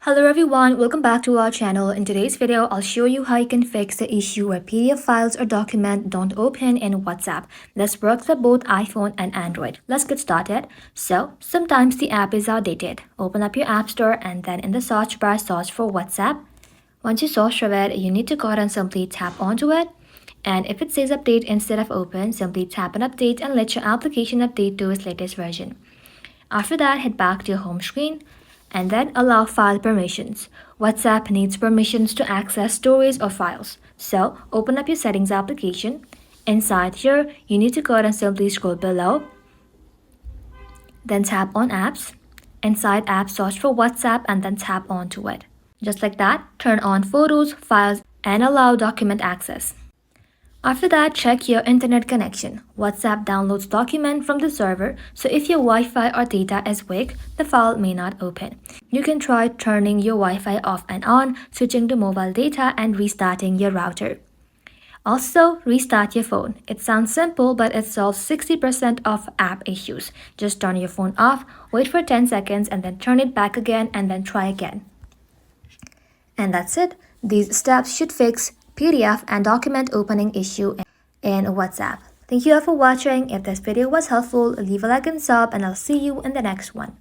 Hello everyone, welcome back to our channel. In today's video, I'll show you how you can fix the issue where PDF files or document don't open in WhatsApp. This works for both iPhone and Android. Let's get started. So, sometimes the app is outdated. Open up your app store and then in the search bar, search for WhatsApp. Once you search for it, you need to go ahead and simply tap onto it. And if it says update instead of open, simply tap on update and let your application update to its latest version. After that, head back to your home screen and then allow file permissions. WhatsApp needs permissions to access stories or files. So open up your settings application. Inside here, you need to go ahead and simply scroll below. Then tap on apps. Inside apps, search for WhatsApp and then tap onto it. Just like that, turn on photos, files, and allow document access. After that, check your internet connection. WhatsApp downloads document from the server, so if your Wi-Fi or data is weak, the file may not open. You can try turning your Wi-Fi off and on, switching to mobile data, and restarting your router. Also, restart your phone. It sounds simple, but it solves 60% of app issues. Just turn your phone off, wait for 10 seconds, and then turn it back again, and then try again. And that's it. These steps should fix PDF and document opening issue in WhatsApp. Thank you all for watching. If this video was helpful, leave a like and sub, and I'll see you in the next one.